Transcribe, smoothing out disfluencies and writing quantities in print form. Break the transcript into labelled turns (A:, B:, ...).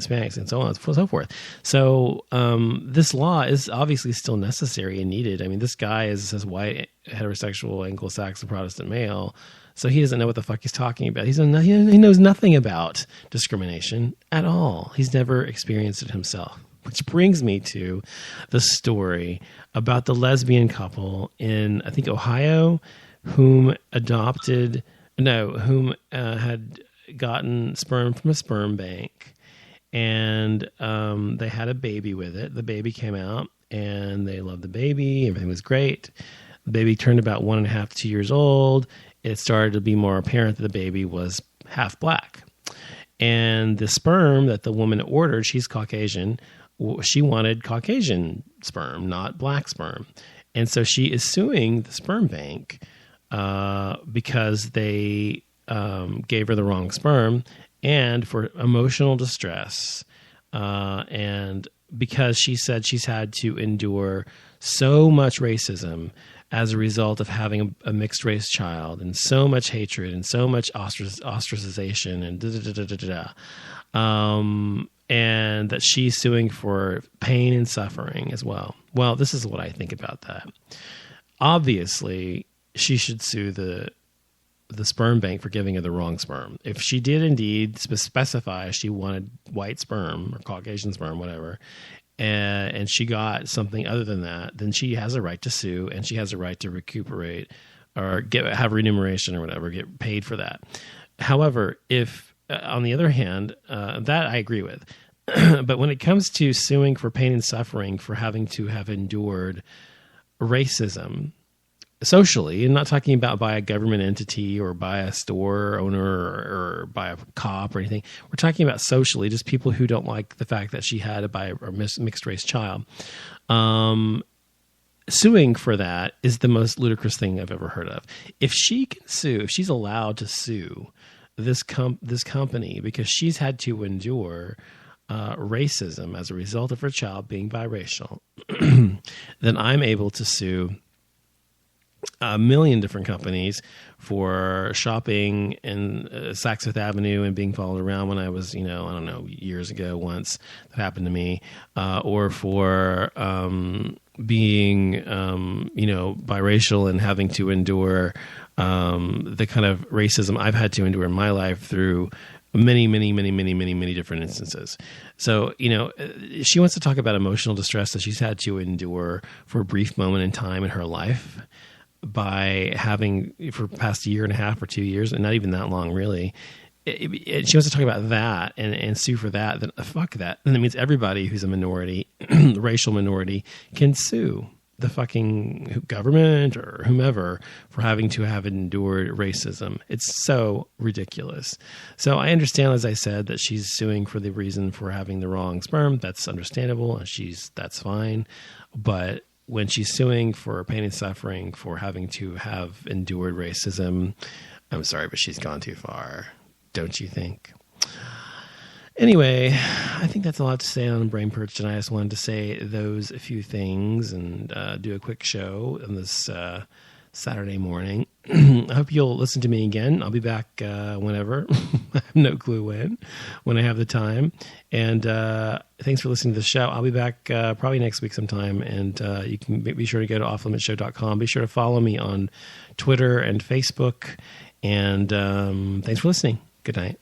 A: Hispanics, and so on and so forth. So this law is obviously still necessary and needed. I mean, this guy is this white, heterosexual, Anglo-Saxon Protestant male, so he doesn't know what the fuck he's talking about. He knows nothing about discrimination at all. He's never experienced it himself. Which brings me to the story about the lesbian couple in, I think, Ohio, whom had gotten sperm from a sperm bank, and they had a baby with it. The baby came out, and they loved the baby. Everything was great. The baby turned about 1.5 to 2 years old. It started to be more apparent that the baby was half black. And the sperm that the woman ordered, she's Caucasian, she wanted Caucasian sperm, not black sperm. And so she is suing the sperm bank because they gave her the wrong sperm, and for emotional distress. And because she said she's had to endure so much racism as a result of having a mixed race child, and so much hatred and so much ostracization and and that she's suing for pain and suffering as well. Well, this is what I think about that. Obviously, she should sue the sperm bank for giving her the wrong sperm. If she did indeed specify she wanted white sperm or Caucasian sperm, whatever, and she got something other than that, then she has a right to sue, and she has a right to recuperate or have remuneration or whatever, get paid for that. However, if on the other hand, that I agree with. But when it comes to suing for pain and suffering for having to have endured racism socially, and not talking about by a government entity or by a store owner or by a cop or anything, we're talking about socially, just people who don't like the fact that she had a mixed race child. Suing for that is the most ludicrous thing I've ever heard of. If she can sue, if she's allowed to sue this company because she's had to endure racism as a result of her child being biracial, then I'm able to sue a million different companies for shopping in Saks Fifth Avenue and being followed around when I was, years ago once that happened to me, or for being, biracial and having to endure the kind of racism I've had to endure in my life through many different instances. So, she wants to talk about emotional distress that she's had to endure for a brief moment in time in her life by having for the past 1.5 years or 2 years, and not even that long really. She wants to talk about that and sue for that. Then fuck that. And that means everybody who's a minority, racial minority, can sue the fucking government or whomever for having to have endured racism. It's so ridiculous. So I understand, as I said, that she's suing for the reason for having the wrong sperm. That's understandable, and that's fine. But when she's suing for pain and suffering for having to have endured racism, I'm sorry, but she's gone too far. Don't you think? Anyway, I think that's a lot to say on Brain Purge tonight. I just wanted to say those few things and do a quick show on this Saturday morning. I hope you'll listen to me again. I'll be back whenever. I have no clue when I have the time. And thanks for listening to the show. I'll be back probably next week sometime. And you can be sure to go to offlimitshow.com. Be sure to follow me on Twitter and Facebook. And thanks for listening. Good night.